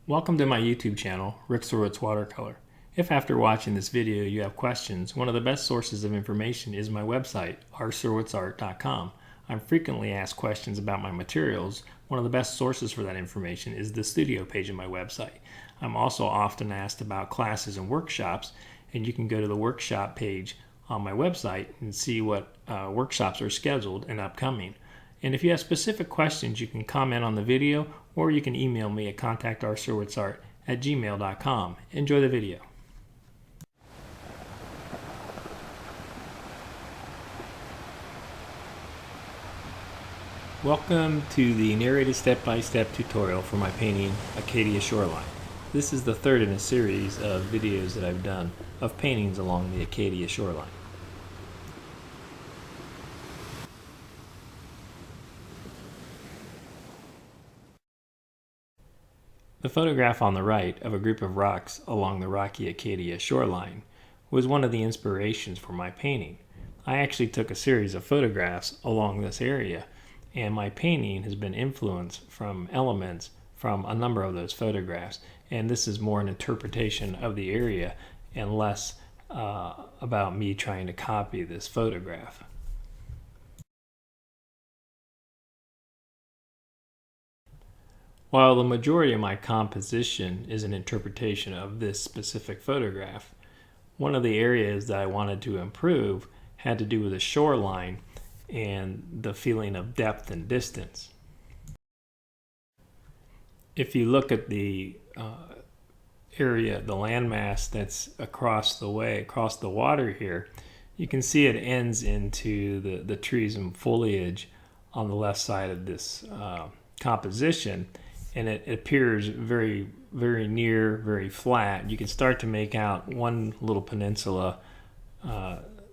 Welcome to my YouTube channel, Rick Watercolor. If after watching this video you have questions, one of the best sources of information is my website, rsurwitzart.com. I'm frequently asked questions about my materials. One of the best sources for that information is the studio page of my website. I'm also often asked about classes and workshops, and you can go to the workshop page on my website and see what workshops are scheduled and upcoming. And if you have specific questions, you can comment on the video or you can email me at contactrsurwitzart@gmail.com. Enjoy the video. Welcome to the narrated step-by-step tutorial for my painting Acadia Shoreline. This is the third in a series of videos that I've done of paintings along the Acadia shoreline. The photograph on the right of a group of rocks along the rocky Acadia shoreline was one of the inspirations for my painting. I actually took a series of photographs along this area, and my painting has been influenced from elements from a number of those photographs, and this is more an interpretation of the area and less about me trying to copy this photograph. While the majority of my composition is an interpretation of this specific photograph, one of the areas that I wanted to improve had to do with the shoreline and the feeling of depth and distance. If you look at the area, the landmass that's across the water here, you can see it ends into the trees and foliage on the left side of this composition. And it appears very, very near, very flat. You can start to make out one little peninsula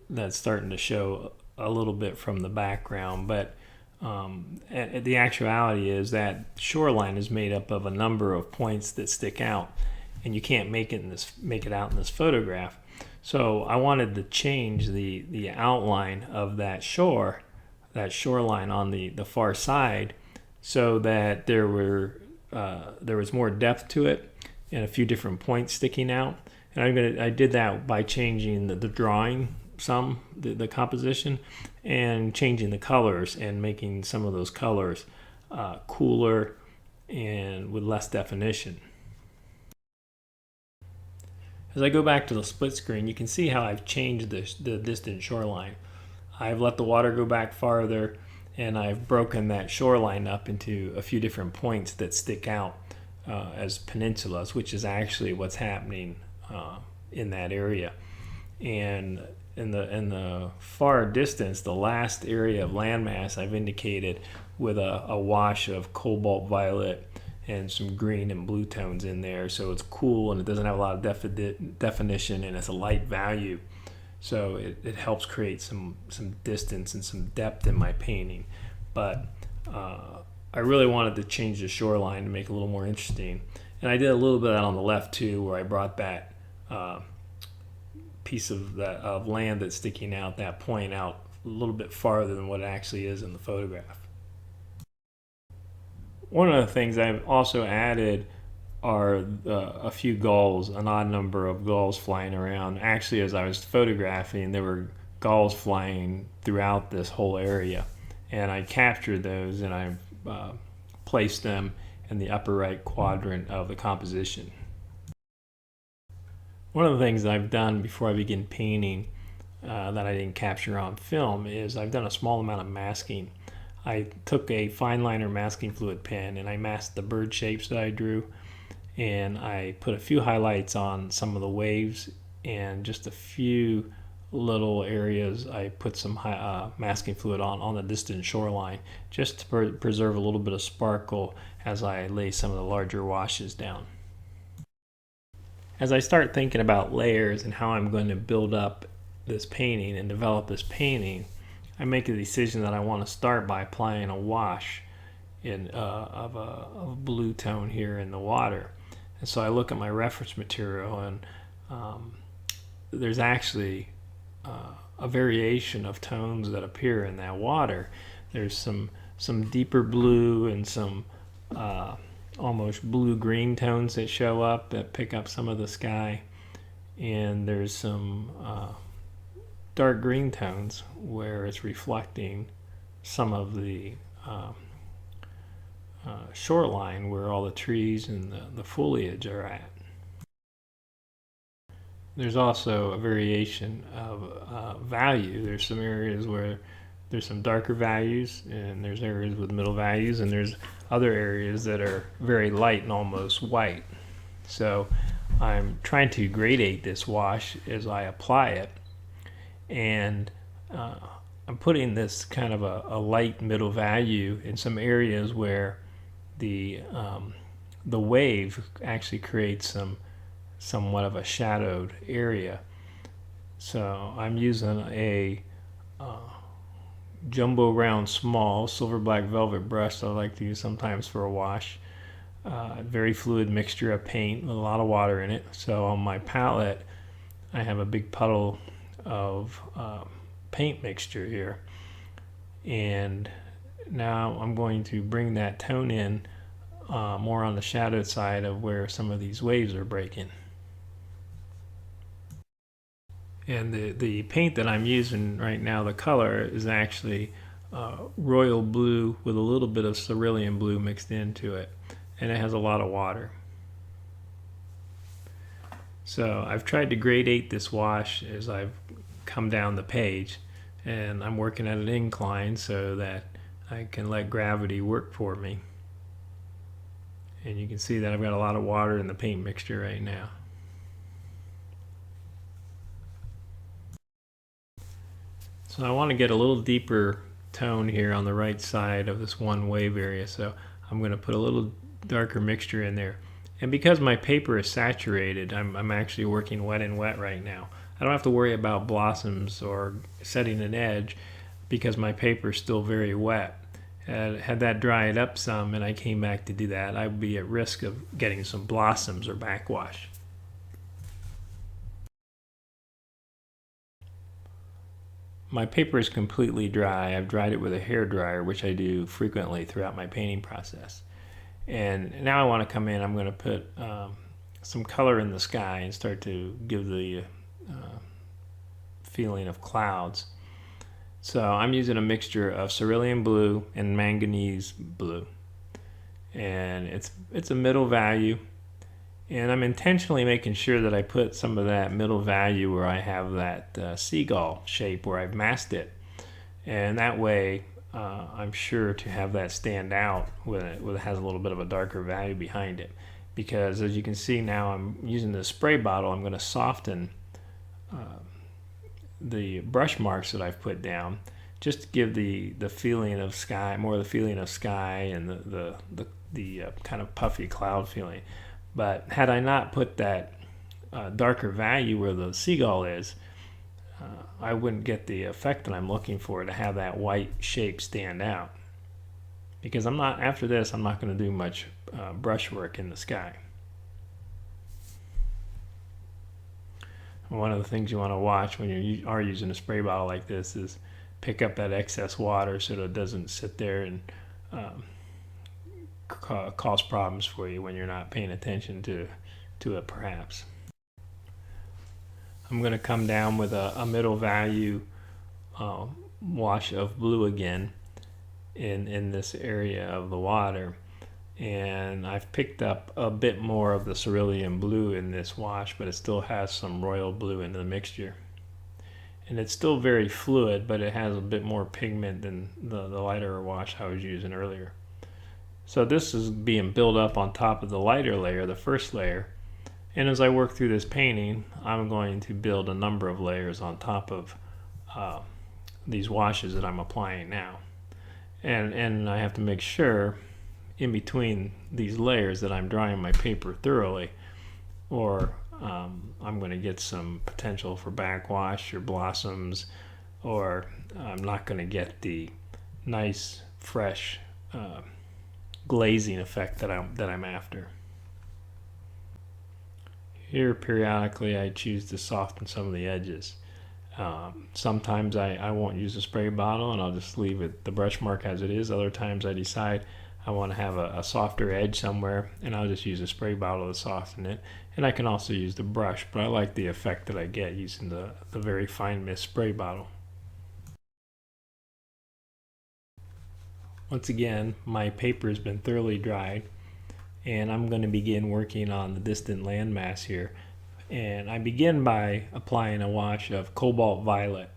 that's starting to show a little bit from the background, but the actuality is that shoreline is made up of a number of points that stick out, and you can't make it out in this photograph. So I wanted to change the outline of that shoreline on the far side, so that there was more depth to it and a few different points sticking out. And I did that by changing the drawing the composition, and changing the colors and making some of those colors cooler and with less definition. As I go back to the split screen, you can see how I've changed the distant shoreline. I've let the water go back farther, and I've broken that shoreline up into a few different points that stick out as peninsulas, which is actually what's happening in that area. And in the far distance, the last area of landmass I've indicated with a wash of cobalt violet and some green and blue tones in there, so it's cool and it doesn't have a lot of definition, and it's a light value. So it helps create some distance and some depth in my painting. But I really wanted to change the shoreline to make it a little more interesting. And I did a little bit of that on the left too, where I brought that piece of land that's sticking out, that point out a little bit farther than what it actually is in the photograph. One of the things I've also added are a few gulls, an odd number of gulls flying around. Actually, as I was photographing, there were gulls flying throughout this whole area, and I captured those and I placed them in the upper right quadrant of the composition. One of the things that I've done before I begin painting that I didn't capture on film is I've done a small amount of masking. I took a fine liner masking fluid pen and I masked the bird shapes that I drew, and I put a few highlights on some of the waves, and just a few little areas I put some masking fluid on the distant shoreline, just to preserve a little bit of sparkle as I lay some of the larger washes down. As I start thinking about layers and how I'm going to build up this painting and develop this painting, I make a decision that I want to start by applying a wash of a blue tone here in the water. And so I look at my reference material, and there's actually a variation of tones that appear in that water. There's some deeper blue and some almost blue-green tones that show up that pick up some of the sky, and there's some dark green tones where it's reflecting some of the shoreline where all the trees and the foliage are at. There's also a variation of value. There's some areas where there's some darker values, and there's areas with middle values, and there's other areas that are very light and almost white. So I'm trying to gradate this wash as I apply it, and I'm putting this kind of a light middle value in some areas where the wave actually creates somewhat of a shadowed area. So I'm using a jumbo round small silver black velvet brush that I like to use sometimes for a wash. Very fluid mixture of paint with a lot of water in it. So on my palette I have a big puddle of paint mixture here, and now I'm going to bring that tone in more on the shadowed side of where some of these waves are breaking. And the paint that I'm using right now, the color is actually royal blue with a little bit of cerulean blue mixed into it, and it has a lot of water. So I've tried to gradate this wash as I've come down the page, and I'm working at an incline so that I can let gravity work for me. And you can see that I've got a lot of water in the paint mixture right now. So I want to get a little deeper tone here on the right side of this one wave area, so I'm going to put a little darker mixture in there. And because my paper is saturated, I'm actually working wet and wet right now. I don't have to worry about blossoms or setting an edge because my paper is still very wet. Had that dried up some and I came back to do that, I'd be at risk of getting some blossoms or backwash. My paper is completely dry. I've dried it with a hair dryer, which I do frequently throughout my painting process. And now I want to come in, I'm going to put some color in the sky and start to give the feeling of clouds. So I'm using a mixture of cerulean blue and manganese blue. And it's a middle value. And I'm intentionally making sure that I put some of that middle value where I have that seagull shape where I've masked it. And that way I'm sure to have that stand out when it has a little bit of a darker value behind it. Because as you can see now, I'm using the spray bottle. I'm going to soften the brush marks that I've put down just to give the feeling of sky, more the feeling of sky and the kind of puffy cloud feeling. But had I not put that darker value where the seagull is, I wouldn't get the effect that I'm looking for to have that white shape stand out. Because after this, I'm not going to do much brushwork in the sky. One of the things you want to watch when you are using a spray bottle like this is pick up that excess water so that it doesn't sit there and cause problems for you when you're not paying attention to it perhaps. I'm going to come down with a middle value wash of blue again in this area of the water, and I've picked up a bit more of the cerulean blue in this wash, but it still has some royal blue in the mixture, and it's still very fluid, but it has a bit more pigment than the lighter wash I was using earlier. So this is being built up on top of the lighter layer, the first layer, and as I work through this painting, I'm going to build a number of layers on top of these washes that I'm applying now. And I have to make sure in between these layers that I'm drying my paper thoroughly, or I'm going to get some potential for backwash or blossoms, or I'm not going to get the nice fresh glazing effect that I'm after. Here periodically I choose to soften some of the edges. Sometimes I won't use a spray bottle and I'll just leave the brush mark as it is. Other times I decide I want to have a softer edge somewhere, and I'll just use a spray bottle to soften it. And I can also use the brush, but I like the effect that I get using the very fine mist spray bottle. Once again, my paper has been thoroughly dried, and I'm going to begin working on the distant landmass here. And I begin by applying a wash of cobalt violet.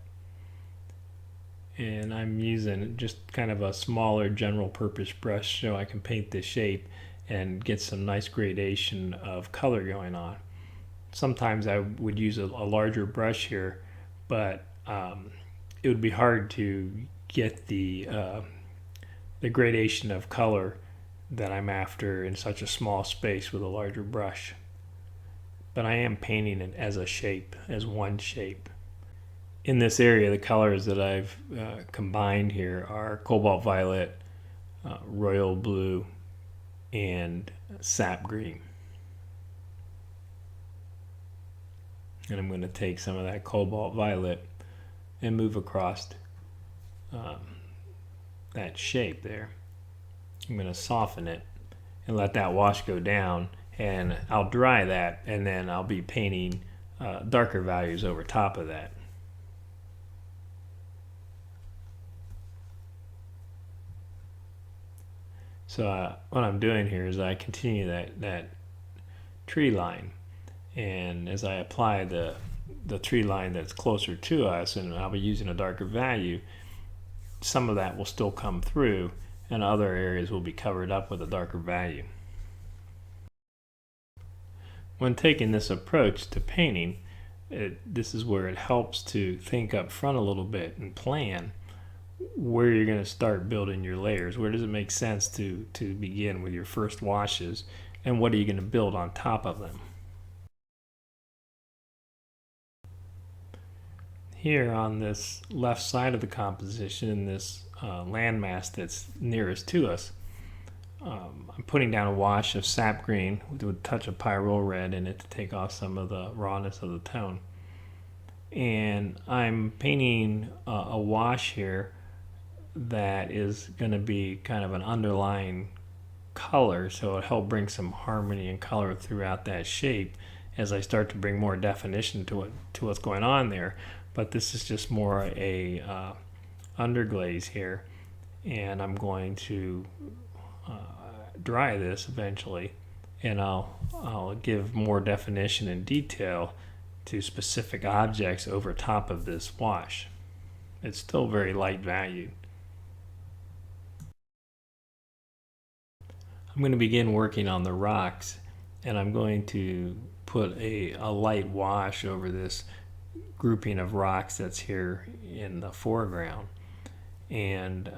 And I'm using just kind of a smaller general purpose brush so I can paint this shape and get some nice gradation of color going on. Sometimes I would use a larger brush here, but it would be hard to get the gradation of color that I'm after in such a small space with a larger brush. But I am painting it as a shape, as one shape. In this area, the colors that I've combined here are cobalt violet, royal blue, and sap green. And I'm going to take some of that cobalt violet and move across that shape there. I'm going to soften it and let that wash go down, and I'll dry that, and then I'll be painting darker values over top of that. So what I'm doing here is I continue that tree line, and as I apply the tree line that's closer to us, and I'll be using a darker value, some of that will still come through, and other areas will be covered up with a darker value. When taking this approach to painting, this is where it helps to think up front a little bit and plan where you're going to start building your layers. Where does it make sense to begin with your first washes, and what are you going to build on top of them? Here on this left side of the composition, in this landmass that's nearest to us, I'm putting down a wash of sap green with a touch of pyrrole red in it to take off some of the rawness of the tone. And I'm painting a wash here that is going to be kind of an underlying color, so it'll help bring some harmony and color throughout that shape as I start to bring more definition to what's going on there. But this is just more a underglaze here, and I'm going to dry this eventually, and I'll give more definition and detail to specific objects over top of this wash. It's still very light valued. I'm going to begin working on the rocks, and I'm going to put a light wash over this grouping of rocks that's here in the foreground. And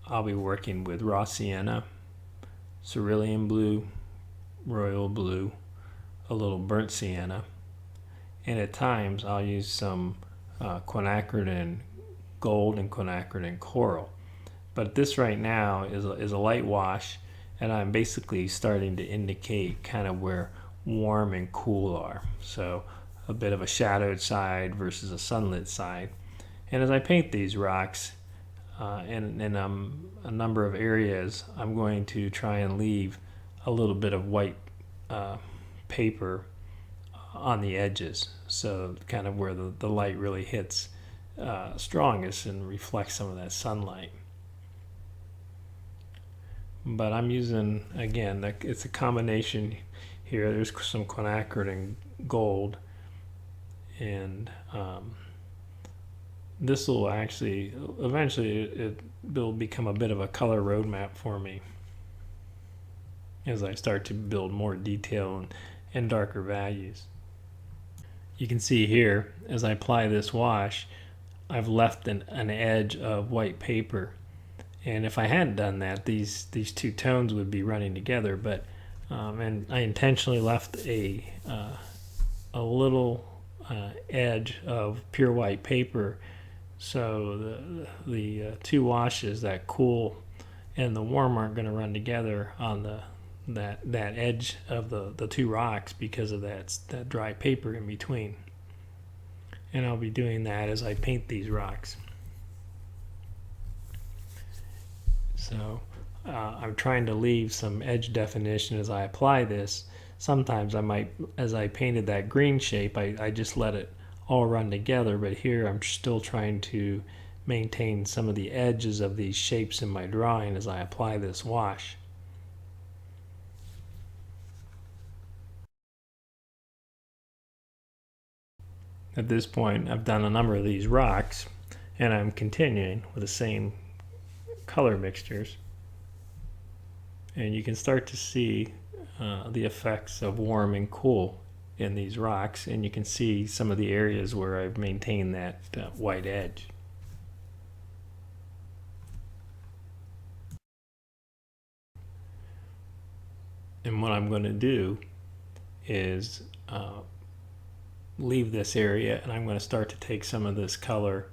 I'll be working with raw sienna, cerulean blue, royal blue, a little burnt sienna, and at times I'll use some quinacridone gold and quinacridone coral. But this right now is a light wash, and I'm basically starting to indicate kind of where warm and cool are. So a bit of a shadowed side versus a sunlit side. And as I paint these rocks in a number of areas, I'm going to try and leave a little bit of white paper on the edges, so kind of where the light really hits strongest and reflects some of that sunlight. But I'm using, again, it's a combination here. There's some quinacridone gold, and this will actually, eventually it will become a bit of a color roadmap for me as I start to build more detail and darker values. You can see here, as I apply this wash, I've left an edge of white paper. And if I hadn't done that, these two tones would be running together. But and I intentionally left a little edge of pure white paper, so the two washes, that cool and the warm, aren't going to run together on that edge of the two rocks because of that dry paper in between. And I'll be doing that as I paint these rocks. So I'm trying to leave some edge definition as I apply this. Sometimes I might, as I painted that green shape, I just let it all run together, but here I'm still trying to maintain some of the edges of these shapes in my drawing as I apply this wash. At this point, I've done a number of these rocks, and I'm continuing with the same color mixtures. And you can start to see the effects of warm and cool in these rocks, and you can see some of the areas where I've maintained that white edge. And what I'm going to do is leave this area, and I'm going to start to take some of this color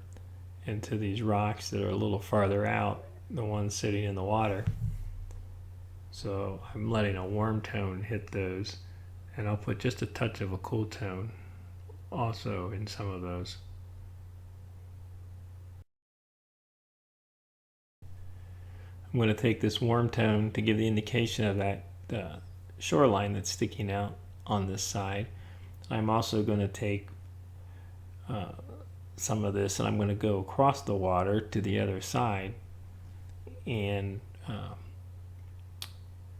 into these rocks that are a little farther out, the ones sitting in the water. So I'm letting a warm tone hit those, and I'll put just a touch of a cool tone also in some of those. I'm going to take this warm tone to give the indication of that shoreline that's sticking out on this side. I'm also going to take some of this, and I'm going to go across the water to the other side and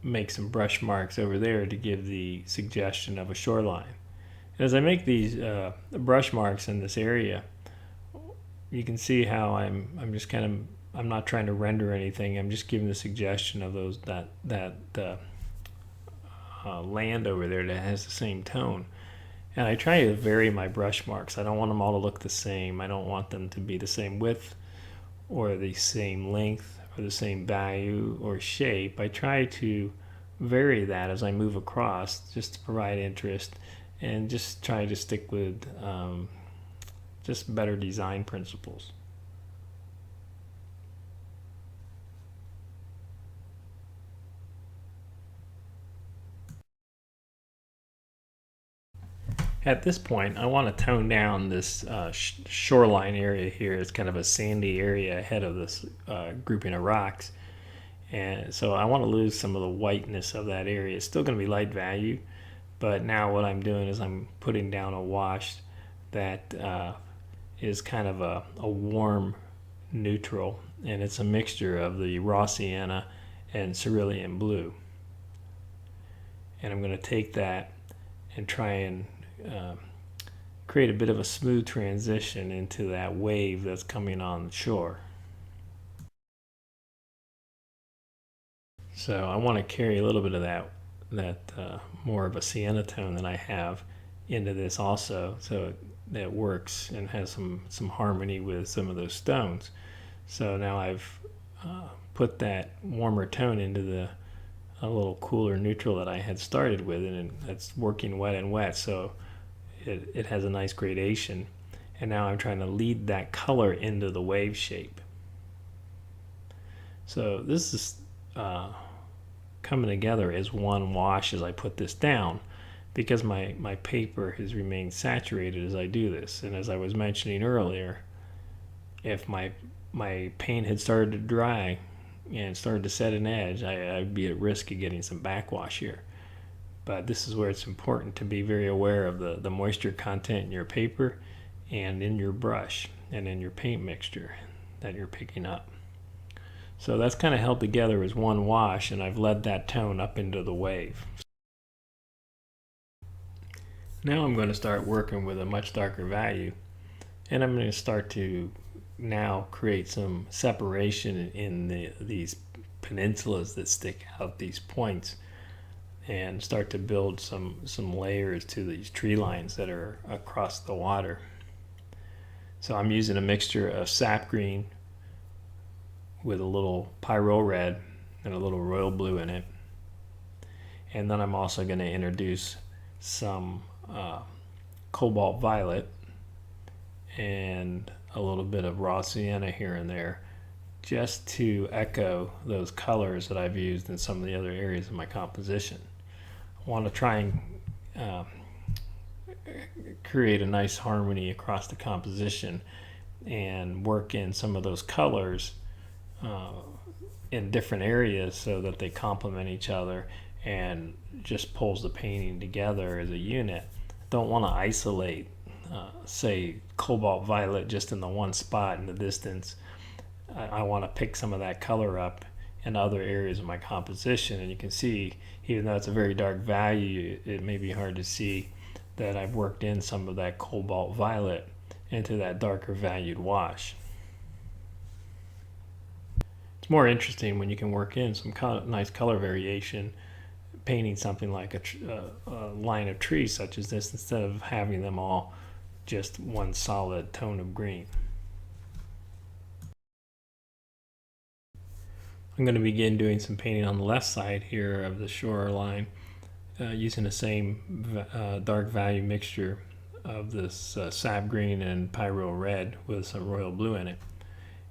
make some brush marks over there to give the suggestion of a shoreline. And as I make these brush marks in this area, you can see how I'm just kind of, I'm not trying to render anything. I'm just giving the suggestion of those that land over there that has the same tone. And I try to vary my brush marks. I don't want them all to look the same. I don't want them to be the same width or the same length or the same value or shape. I try to vary that as I move across, just to provide interest and just try to stick with just better design principles. At this point, I want to tone down this shoreline area here. It's kind of a sandy area ahead of this grouping of rocks. And so I want to lose some of the whiteness of that area. It's still going to be light value, but now what I'm doing is I'm putting down a wash that is kind of a warm neutral, and it's a mixture of the raw sienna and cerulean blue. And I'm going to take that and try and create a bit of a smooth transition into that wave that's coming on the shore. So I want to carry a little bit of that more of a sienna tone than I have into this also, so that works and has some harmony with some of those stones. So now I've put that warmer tone into a little cooler neutral that I had started with, and that's working wet and wet, so it has a nice gradation. And now I'm trying to lead that color into the wave shape. So this is coming together as one wash as I put this down, because my paper has remained saturated as I do this. And as I was mentioning earlier, if my paint had started to dry and started to set an edge, I'd be at risk of getting some backwash here. But this is where it's important to be very aware of the moisture content in your paper and in your brush and in your paint mixture that you're picking up. So that's kind of held together as one wash, and I've led that tone up into the wave. Now I'm going to start working with a much darker value, and I'm going to start to now create some separation in these peninsulas that stick out, these points, and start to build some layers to these tree lines that are across the water. So I'm using a mixture of sap green with a little pyro red and a little royal blue in it. And then I'm also going to introduce some cobalt violet and a little bit of raw sienna here and there, just to echo those colors that I've used in some of the other areas of my composition. I want to try and create a nice harmony across the composition and work in some of those colors in different areas so that they complement each other and just pulls the painting together as a unit. Don't want to isolate, say, cobalt violet just in the one spot in the distance. I want to pick some of that color up in other areas of my composition, and you can see, even though it's a very dark value, it may be hard to see that I've worked in some of that cobalt violet into that darker valued wash. It's more interesting when you can work in some nice color variation, painting something like a line of trees such as this, instead of having them all just one solid tone of green. I'm going to begin doing some painting on the left side here of the shoreline, using the same dark value mixture of this sap green and pyro red with some royal blue in it.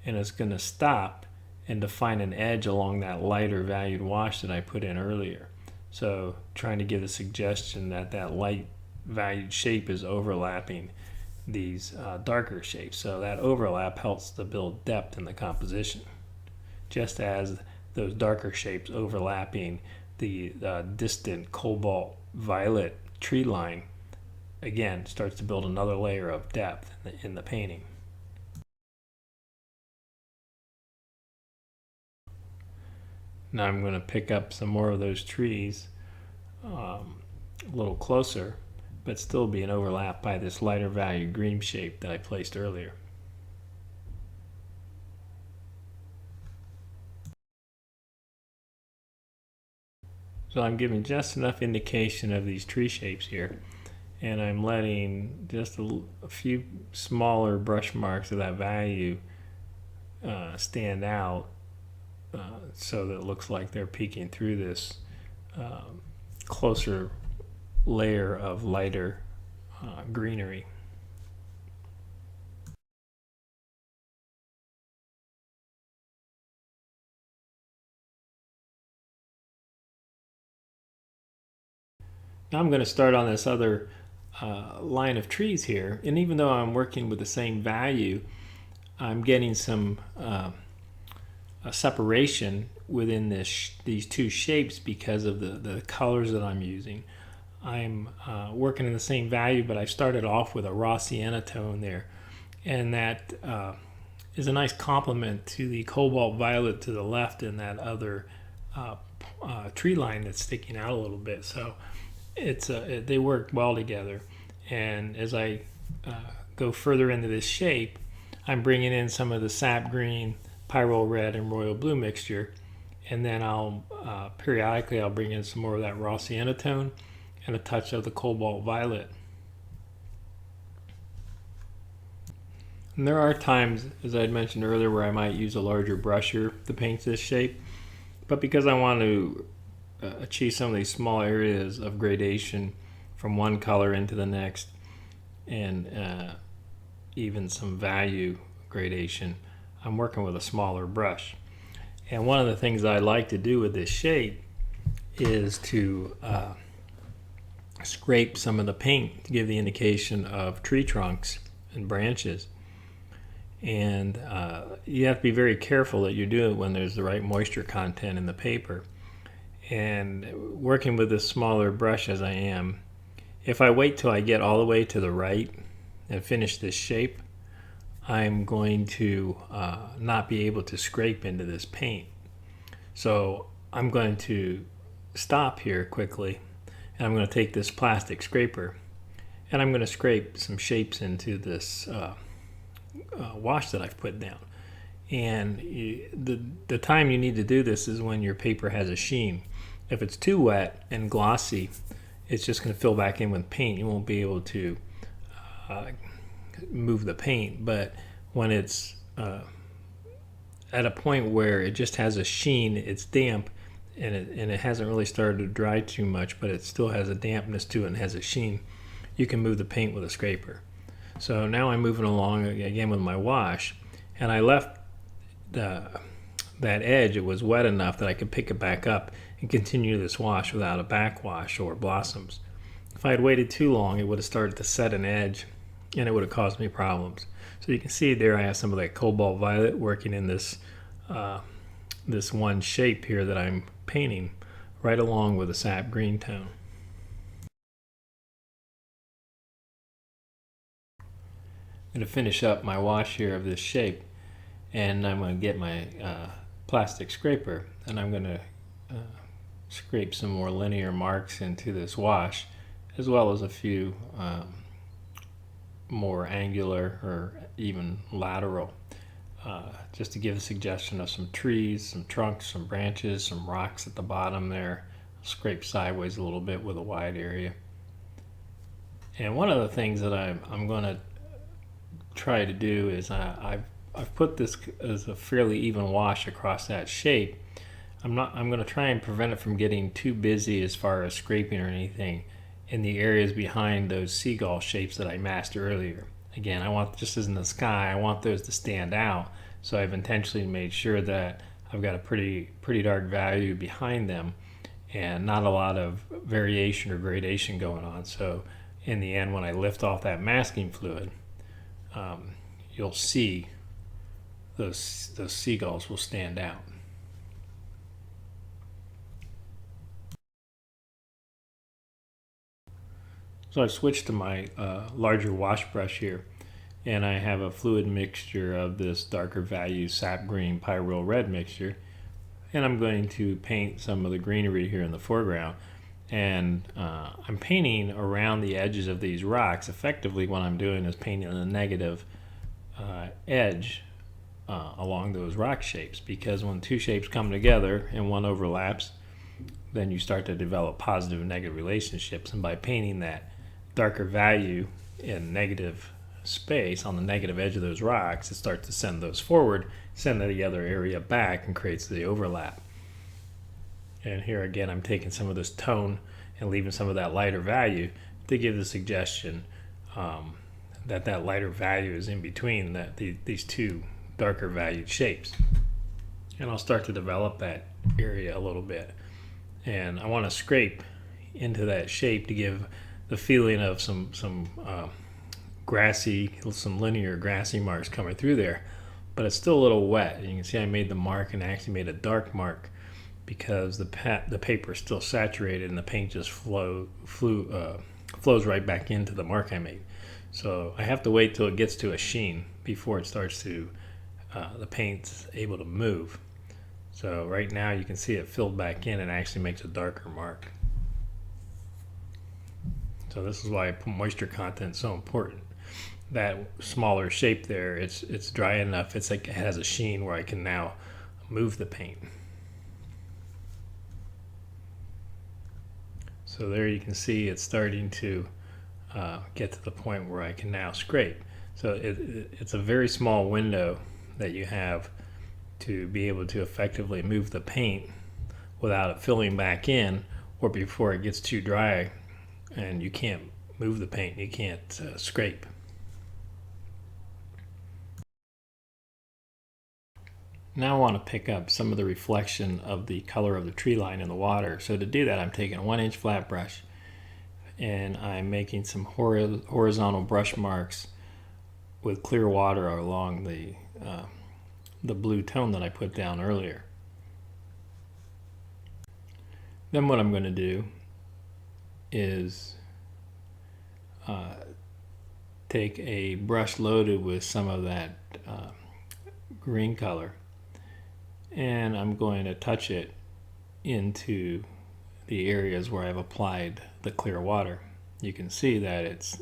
And it's going to stop and define an edge along that lighter valued wash that I put in earlier. So trying to give a suggestion that that light valued shape is overlapping these darker shapes. So that overlap helps to build depth in the composition, just as those darker shapes overlapping the distant cobalt violet tree line again starts to build another layer of depth in the painting. Now I'm going to pick up some more of those trees a little closer, but still be an overlap by this lighter value green shape that I placed earlier. So I'm giving just enough indication of these tree shapes here, and I'm letting just a few smaller brush marks of that value stand out, so that it looks like they're peeking through this closer layer of lighter greenery. Now I'm going to start on this other line of trees here, and even though I'm working with the same value, I'm getting some a separation within these two shapes because of the colors that I'm using. I'm working in the same value, but I started off with a raw sienna tone there, and that is a nice complement to the cobalt violet to the left and that other tree line that's sticking out a little bit. So they work well together, and as I go further into this shape, I'm bringing in some of the sap green, pyro red, and royal blue mixture, and then I'll periodically I'll bring in some more of that raw sienna tone and a touch of the cobalt violet. And there are times, as I had mentioned earlier, where I might use a larger brusher to paint this shape, but because I want to achieve some of these small areas of gradation from one color into the next, and even some value gradation, I'm working with a smaller brush. And one of the things I like to do with this shape is to scrape some of the paint to give the indication of tree trunks and branches. And you have to be very careful that you do it when there's the right moisture content in the paper. And working with this smaller brush as I am, if I wait till I get all the way to the right and finish this shape, I'm going to not be able to scrape into this paint. So I'm going to stop here quickly, and I'm going to take this plastic scraper, and I'm going to scrape some shapes into this wash that I've put down. And the time you need to do this is when your paper has a sheen. If it's too wet and glossy, it's just going to fill back in with paint. You won't be able to move the paint. But when it's at a point where it just has a sheen, it's damp, and it hasn't really started to dry too much, but it still has a dampness to it and has a sheen, you can move the paint with a scraper. So now I'm moving along again with my wash, and I left that edge. It was wet enough that I could pick it back up and continue this wash without a backwash or blossoms. If I had waited too long, it would have started to set an edge, and it would have caused me problems. So you can see there I have some of that cobalt violet working in this this one shape here that I'm painting right along with the sap green tone. I'm going to finish up my wash here of this shape, and I'm going to get my plastic scraper, and I'm going to scrape some more linear marks into this wash, as well as a few more angular or even lateral, just to give a suggestion of some trees, some trunks, some branches, some rocks at the bottom there. Scrape sideways a little bit with a wide area. And one of the things that I'm going to try to do is I've put this as a fairly even wash across that shape. I'm going to try and prevent it from getting too busy as far as scraping or anything in the areas behind those seagull shapes that I masked earlier. Again, I want, just as in the sky, I want those to stand out, so I've intentionally made sure that I've got a pretty dark value behind them and not a lot of variation or gradation going on. So in the end, when I lift off that masking fluid, you'll see those seagulls will stand out. So I've switched to my larger wash brush here, and I have a fluid mixture of this darker value sap green pyrolyl red mixture, and I'm going to paint some of the greenery here in the foreground. And I'm painting around the edges of these rocks. Effectively what I'm doing is painting a negative edge along those rock shapes, because when two shapes come together and one overlaps, then you start to develop positive and negative relationships. And by painting that darker value in negative space on the negative edge of those rocks, it starts to send those forward, send the other area back, and creates the overlap. And here again, I'm taking some of this tone and leaving some of that lighter value to give the suggestion that that lighter value is in between these two darker valued shapes. And I'll start to develop that area a little bit. And I want to scrape into that shape to give the feeling of some grassy, some linear grassy marks coming through there. But it's still a little wet. You can see I made the mark and I actually made a dark mark, because the paper is still saturated and the paint just flows right back into the mark I made. So I have to wait till it gets to a sheen before it starts to, the paint's able to move. So right now you can see it filled back in and actually makes a darker mark. So this is why moisture content is so important. That smaller shape there, it's dry enough, it's like it has a sheen where I can now move the paint. So there you can see it's starting to get to the point where I can now scrape. So it's a very small window that you have to be able to effectively move the paint without it filling back in, or before it gets too dry and you can't move the paint, you can't scrape. Now I want to pick up some of the reflection of the color of the tree line in the water. So to do that, I'm taking a 1-inch flat brush and I'm making some horizontal brush marks with clear water along the blue tone that I put down earlier. Then what I'm going to do is take a brush loaded with some of that green color, and I'm going to touch it into the areas where I've applied the clear water. You can see that it's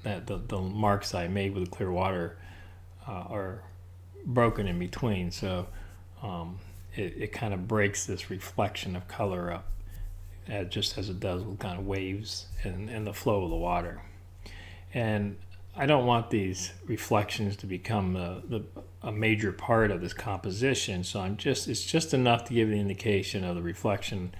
that the marks I made with the clear water are broken in between, so it kind of breaks this reflection of color up, just as it does with kind of waves and the flow of the water. And I don't want these reflections to become a major part of this composition, so it's just enough to give the indication of the reflection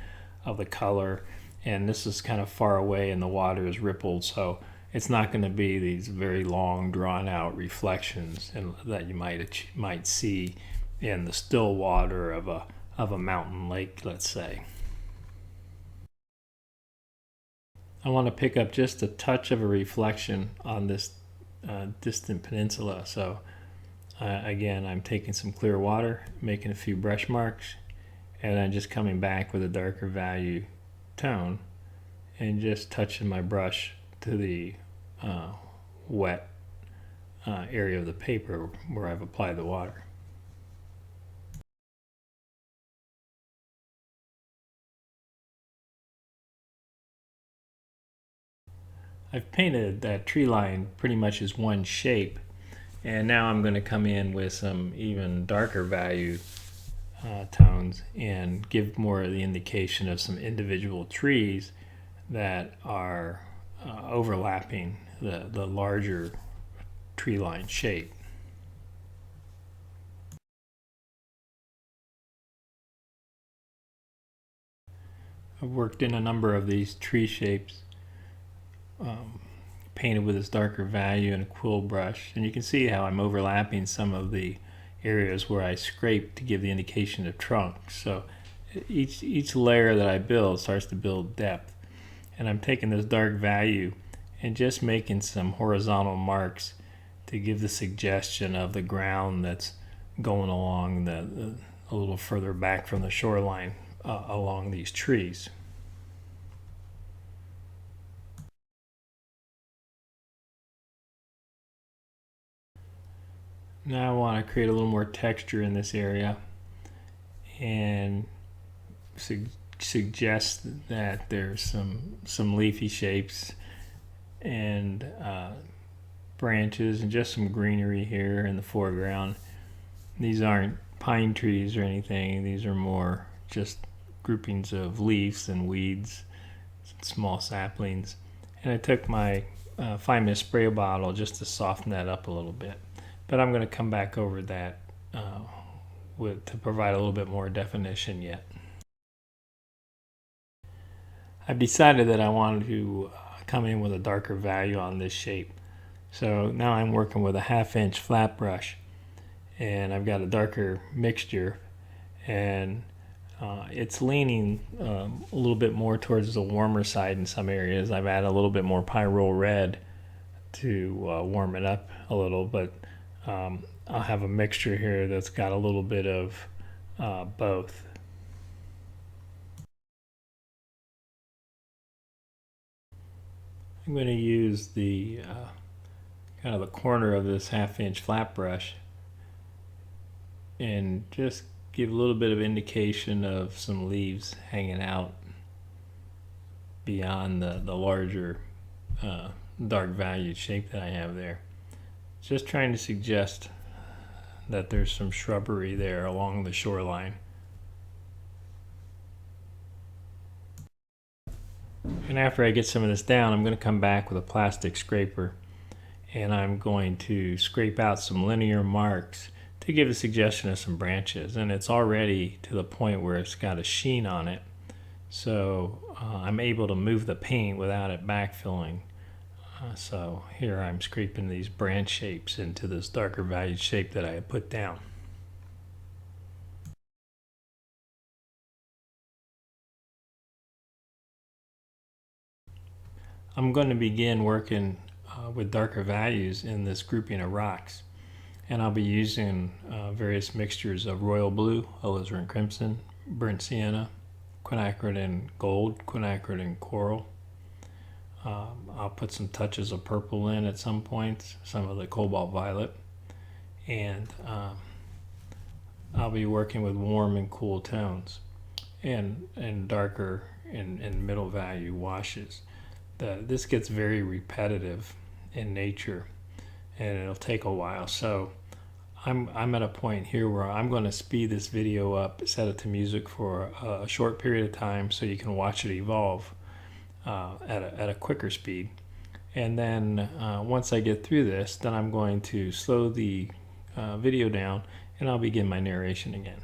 of the color. And this is kind of far away and the water is rippled, so it's not going to be these very long drawn out reflections that you might see in the still water of a mountain lake, let's say. I want to pick up just a touch of a reflection on this distant peninsula, so Again, I'm taking some clear water, making a few brush marks, and then just coming back with a darker value tone and just touching my brush to the wet area of the paper where I've applied the water. I've painted that tree line pretty much as one shape, and now I'm going to come in with some even darker value tones and give more of the indication of some individual trees that are overlapping the larger tree line shape. I've worked in a number of these tree shapes, painted with this darker value and a quill brush, and you can see how I'm overlapping some of the areas where I scrape to give the indication of trunk. So each layer that I build starts to build depth, and I'm taking this dark value and just making some horizontal marks to give the suggestion of the ground that's going along a little further back from the shoreline along these trees. Now I want to create a little more texture in this area and suggest that there's some leafy shapes and branches and just some greenery here in the foreground. These aren't pine trees or anything. These are more just groupings of leaves and weeds, small saplings. And I took my 5-ml spray bottle just to soften that up a little bit. But I'm going to come back over that to provide a little bit more definition yet. I've decided that I wanted to come in with a darker value on this shape. So now I'm working with a 1/2-inch flat brush, and I've got a darker mixture, and it's leaning a little bit more towards the warmer side in some areas. I've added a little bit more pyrrole red to warm it up a little, but I'll have a mixture here that's got a little bit of both. I'm going to use the kind of the corner of this 1/2-inch flat brush and just give a little bit of indication of some leaves hanging out beyond the larger dark valued shape that I have there. Just trying to suggest that there's some shrubbery there along the shoreline. And after I get some of this down, I'm going to come back with a plastic scraper, and I'm going to scrape out some linear marks to give a suggestion of some branches. And it's already to the point where it's got a sheen on it, so I'm able to move the paint without it backfilling. So here I'm scraping these branch shapes into this darker valued shape that I had put down. I'm going to begin working with darker values in this grouping of rocks, and I'll be using various mixtures of royal blue, alizarin crimson, burnt sienna, quinacridone gold, quinacridone coral. I'll put some touches of purple in at some points, some of the cobalt violet, and I'll be working with warm and cool tones and darker and middle value washes. This gets very repetitive in nature, and it'll take a while. So I'm at a point here where I'm going to speed this video up, set it to music for a short period of time so you can watch it evolve at a quicker speed. And then once I get through this, then I'm going to slow the video down, and I'll begin my narration again.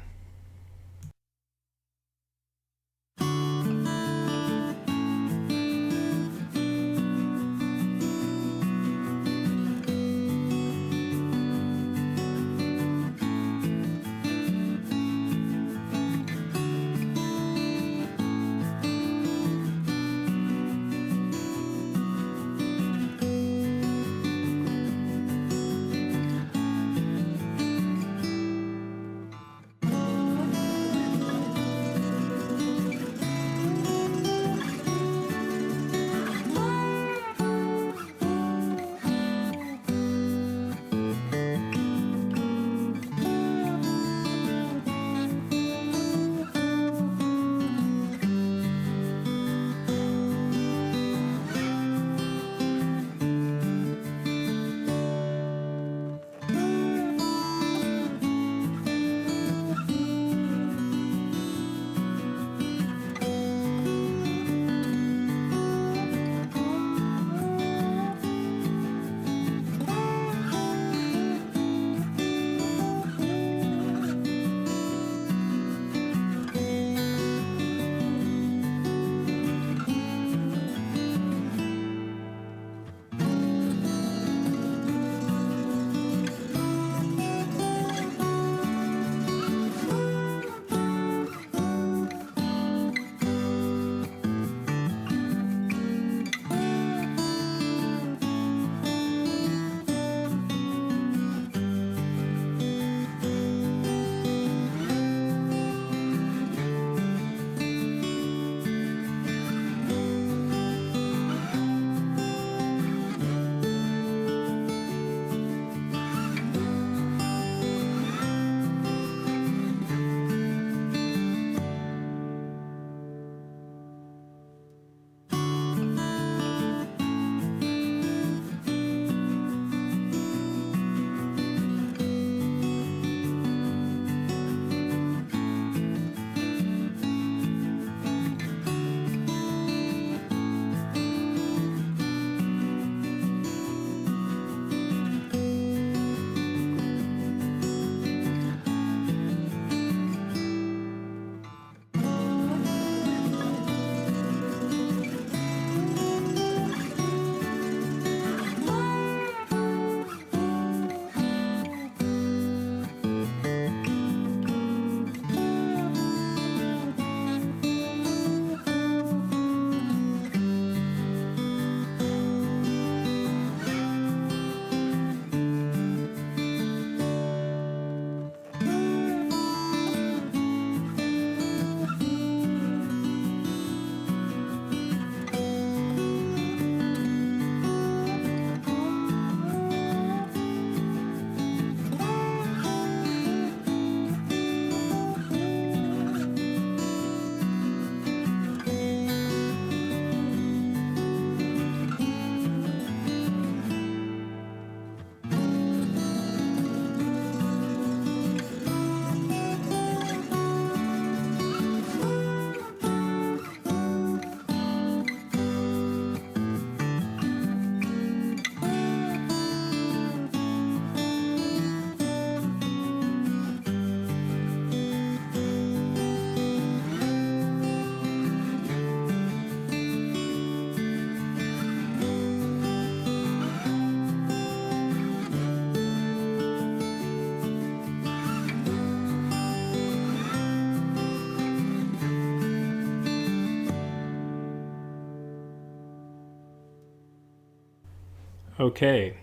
Okay,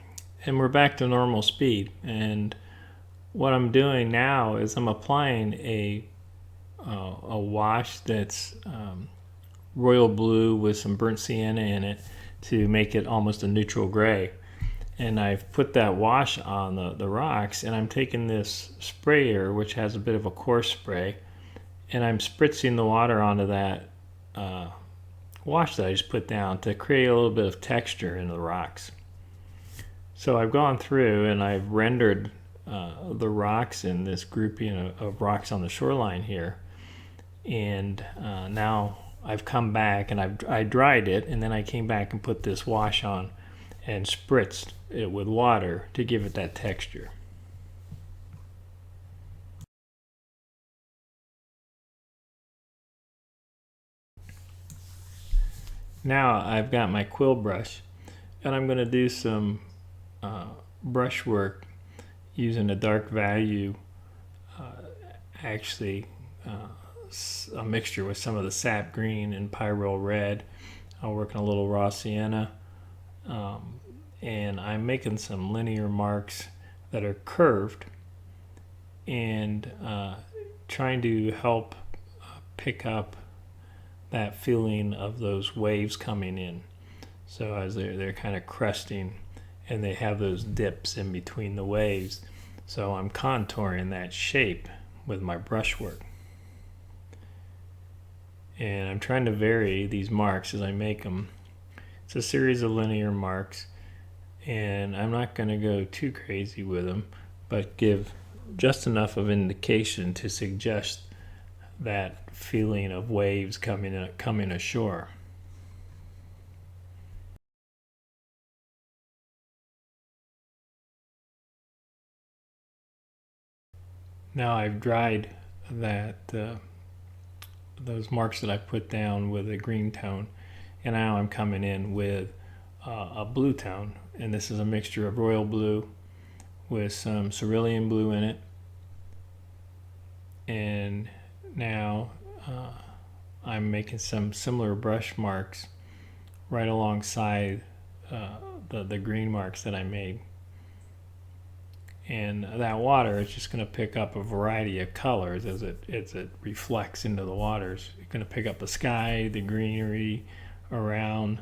and we're back to normal speed, and what I'm doing now is I'm applying a wash that's royal blue with some burnt sienna in it to make it almost a neutral gray. And I've put that wash on the rocks, and I'm taking this sprayer, which has a bit of a coarse spray, and I'm spritzing the water onto that wash that I just put down to create a little bit of texture in the rocks. So I've gone through and I've rendered the rocks in this grouping of rocks on the shoreline here, and now I've come back and I dried it, and then I came back and put this wash on and spritzed it with water to give it that texture. Now I've got my quill brush, and I'm going to do some brushwork using a dark value, actually a mixture with some of the sap green and pyrrole red. I'm working a little raw sienna, and I'm making some linear marks that are curved, and trying to help pick up that feeling of those waves coming in. So as they're kind of cresting, and they have those dips in between the waves. So I'm contouring that shape with my brushwork. And I'm trying to vary these marks as I make them. It's a series of linear marks, and I'm not going to go too crazy with them, but give just enough of indication to suggest that feeling of waves coming ashore. Now I've dried that those marks that I put down with a green tone, and now I'm coming in with a blue tone, and this is a mixture of royal blue with some cerulean blue in it. And now I'm making some similar brush marks right alongside the green marks that I made. And that water is just going to pick up a variety of colors as it reflects into the waters. It's going to pick up the sky, the greenery around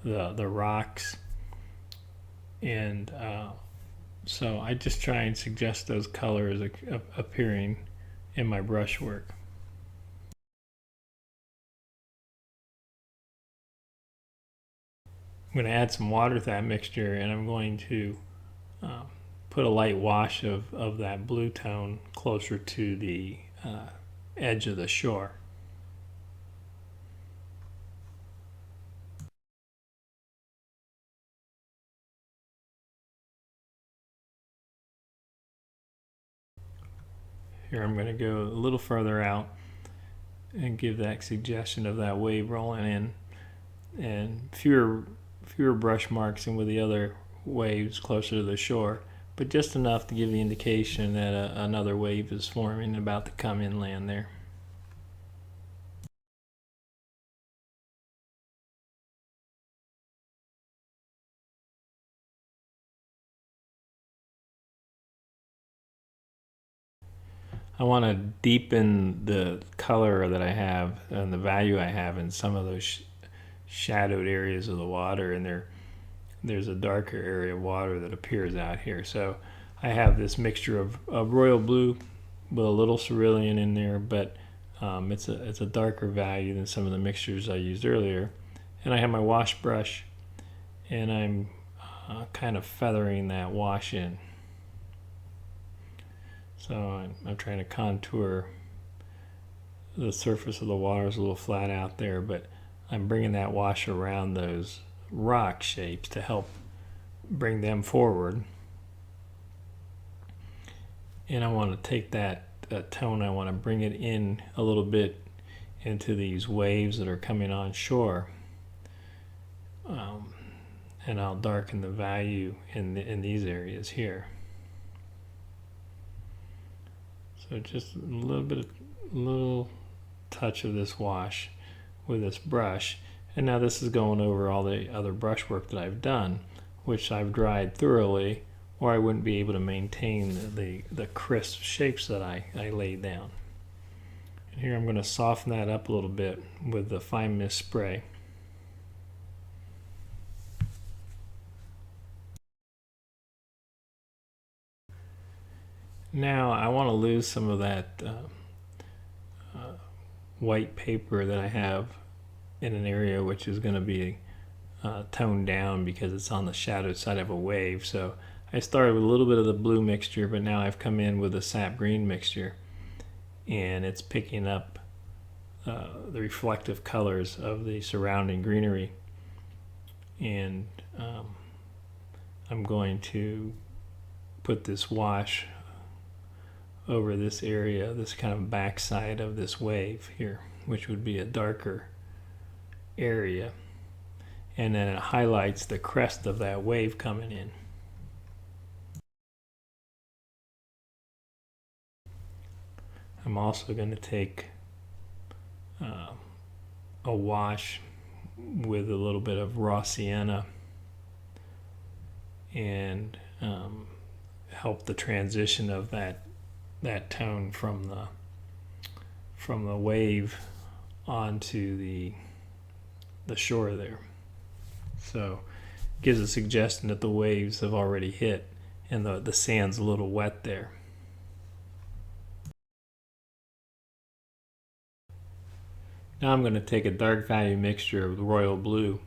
the rocks, and so I just try and suggest those colors appearing in my brushwork. I'm going to add some water to that mixture, and I'm going to put a light wash of that blue tone closer to the edge of the shore. Here I'm going to go a little further out and give that suggestion of that wave rolling in, and fewer brush marks than with the other waves closer to the shore, but just enough to give the indication that another wave is forming and about to come inland there. I want to deepen the color that I have and the value I have in some of those shadowed areas of the water, and there's a darker area of water that appears out here. So I have this mixture of royal blue with a little cerulean in there, but it's a darker value than some of the mixtures I used earlier. And I have my wash brush, and I'm kind of feathering that wash in. So I'm trying to contour the surface of the water. Is a little flat out there, but I'm bringing that wash around those rock shapes to help bring them forward. And I want to take that tone, I want to bring it in a little bit into these waves that are coming on shore. And I'll darken the value in these areas here. So just a little touch of this wash with this brush. And now this is going over all the other brushwork that I've done which I've dried thoroughly, or I wouldn't be able to maintain the crisp shapes that I laid down. And here I'm going to soften that up a little bit with the fine mist spray. Now I want to lose some of that white paper that I have in an area which is going to be toned down because it's on the shadowed side of a wave. So I started with a little bit of the blue mixture, but now I've come in with the sap green mixture, and it's picking up the reflective colors of the surrounding greenery. And I'm going to put this wash over this area, this kind of backside of this wave here, which would be a darker area, and then it highlights the crest of that wave coming in. I'm also going to take a wash with a little bit of raw sienna and help the transition of that tone from the wave onto the shore there. So it gives a suggestion that the waves have already hit and the sand's a little wet there. Now I'm going to take a dark value mixture of royal blue,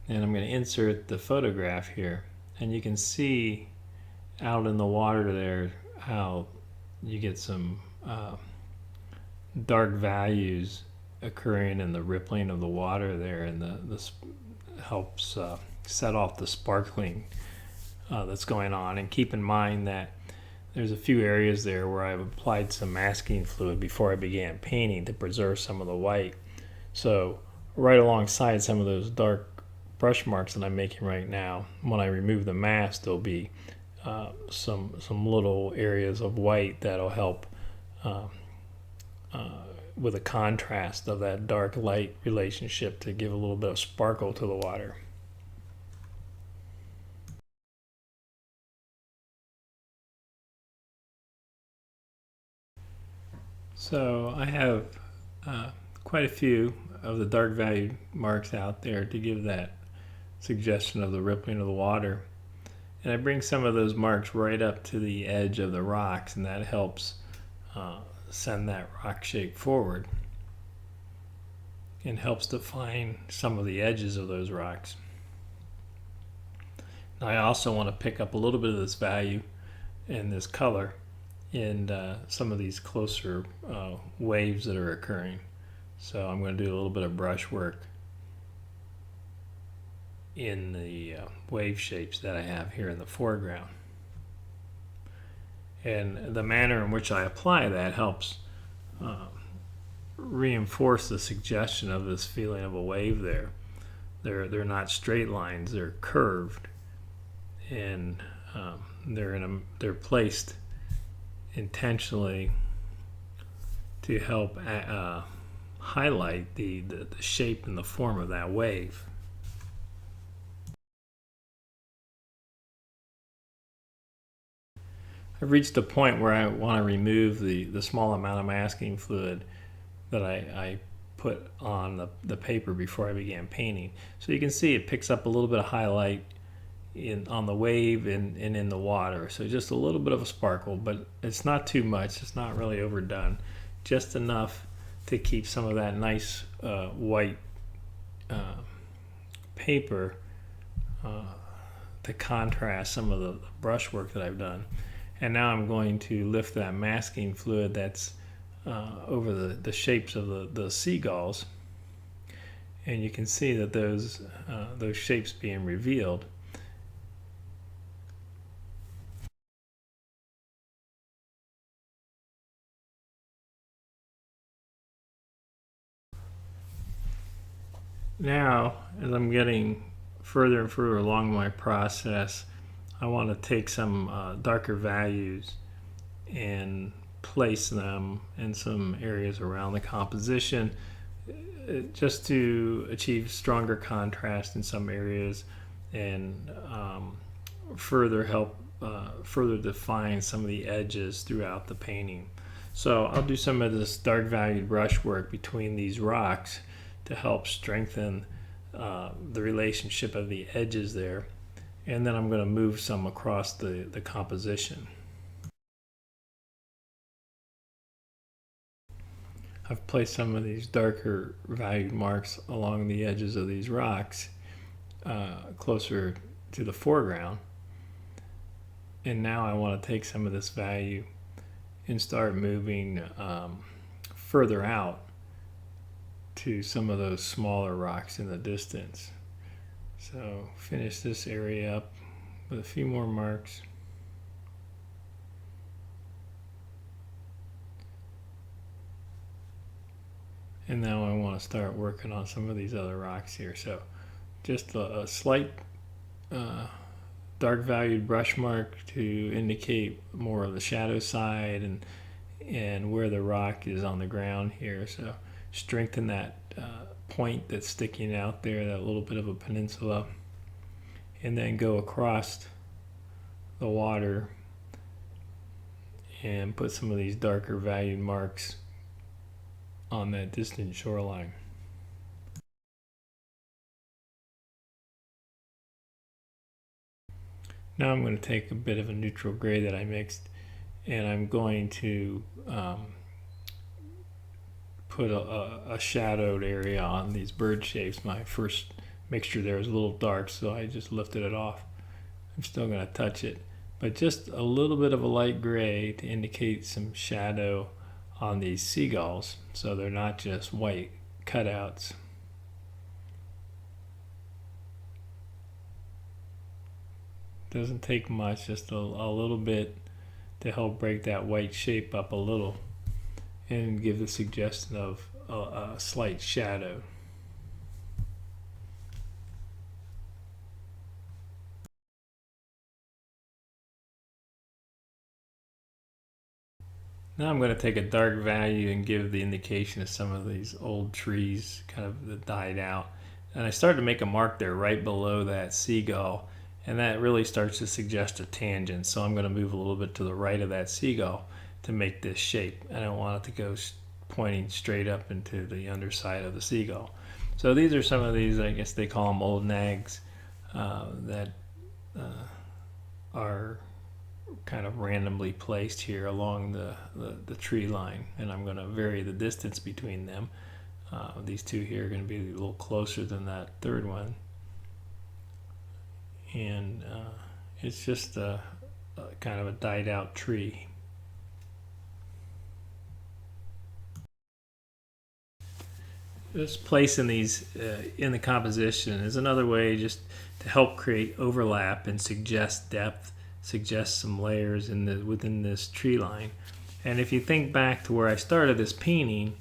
and I'm going to insert the photograph here, and you can see out in the water there how you get some dark values occurring in the rippling of the water there, and this helps set off the sparkling that's going on. And keep in mind that there's a few areas there where I've applied some masking fluid before I began painting to preserve some of the white. So right alongside some of those dark brush marks that I'm making right now, when I remove the mask, there'll be some little areas of white that'll help with a contrast of that dark light relationship to give a little bit of sparkle to the water. So I have quite a few of the dark value marks out there to give that suggestion of the rippling of the water. And I bring some of those marks right up to the edge of the rocks, and that helps send that rock shape forward and helps define some of the edges of those rocks. Now I also want to pick up a little bit of this value and this color in some of these closer waves that are occurring. So I'm going to do a little bit of brushwork in the wave shapes that I have here in the foreground. And the manner in which I apply that helps reinforce the suggestion of this feeling of a wave there. They're not straight lines, they're curved, and they're placed intentionally to help highlight the shape and the form of that wave. I've reached a point where I want to remove the small amount of masking fluid that I put on the paper before I began painting. So you can see it picks up a little bit of highlight on the wave and in the water. So just a little bit of a sparkle, but it's not too much. It's not really overdone. Just enough to keep some of that nice white paper to contrast some of the brushwork that I've done. And now I'm going to lift that masking fluid that's over the shapes of the seagulls, and you can see that those shapes being revealed. Now, as I'm getting further and further along my process, I want to take some darker values and place them in some areas around the composition just to achieve stronger contrast in some areas and further help further define some of the edges throughout the painting. So I'll do some of this dark valued brushwork between these rocks to help strengthen the relationship of the edges there, and then I'm going to move some across the composition. I've placed some of these darker valued marks along the edges of these rocks closer to the foreground, and now I want to take some of this value and start moving further out to some of those smaller rocks in the distance. So finish this area up with a few more marks. And now I want to start working on some of these other rocks here. So just a slight dark valued brush mark to indicate more of the shadow side and where the rock is on the ground here. So strengthen that point that's sticking out there, that little bit of a peninsula, and then go across the water and put some of these darker valued marks on that distant shoreline. Now I'm going to take a bit of a neutral gray that I mixed, and I'm going to put a shadowed area on these bird shapes. My first mixture there is a little dark, so I just lifted it off. I'm still going to touch it, but just a little bit of a light gray to indicate some shadow on these seagulls, so they're not just white cutouts. Doesn't take much, just a little bit to help break that white shape up a little and give the suggestion of a slight shadow. Now I'm going to take a dark value and give the indication of some of these old trees kind of that died out. And I started to make a mark there right below that seagull, and that really starts to suggest a tangent. So I'm going to move a little bit to the right of that seagull to make this shape. I don't want it to go pointing straight up into the underside of the seagull. So these are some of these, I guess they call them old nags, that are kind of randomly placed here along the tree line, and I'm going to vary the distance between them. These two here are going to be a little closer than that third one, and it's just a kind of a died out tree. Just placing these in the composition is another way just to help create overlap and suggest depth, suggest some layers within this tree line. And if you think back to where I started this painting,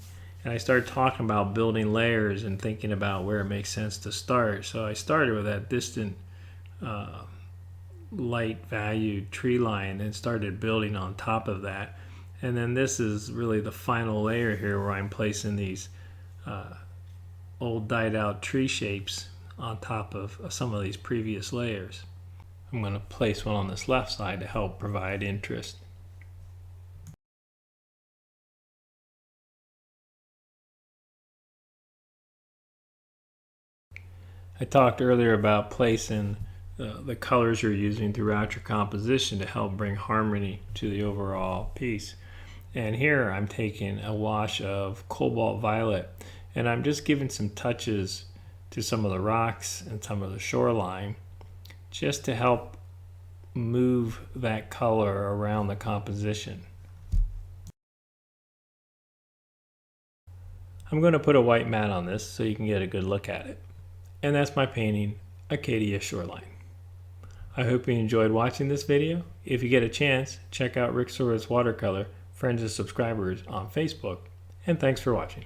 and I started talking about building layers and thinking about where it makes sense to start. So I started with that distant light valued tree line and started building on top of that. And then this is really the final layer here where I'm placing these old died out tree shapes on top of some of these previous layers. I'm going to place one on this left side to help provide interest. I talked earlier about placing the colors you're using throughout your composition to help bring harmony to the overall piece. And here I'm taking a wash of cobalt violet, and I'm just giving some touches to some of the rocks and some of the shoreline just to help move that color around the composition. I'm going to put a white mat on this so you can get a good look at it. And that's my painting, Acadia Shoreline. I hope you enjoyed watching this video. If you get a chance, check out Rick Sora's Watercolor, friends and subscribers on Facebook, and thanks for watching.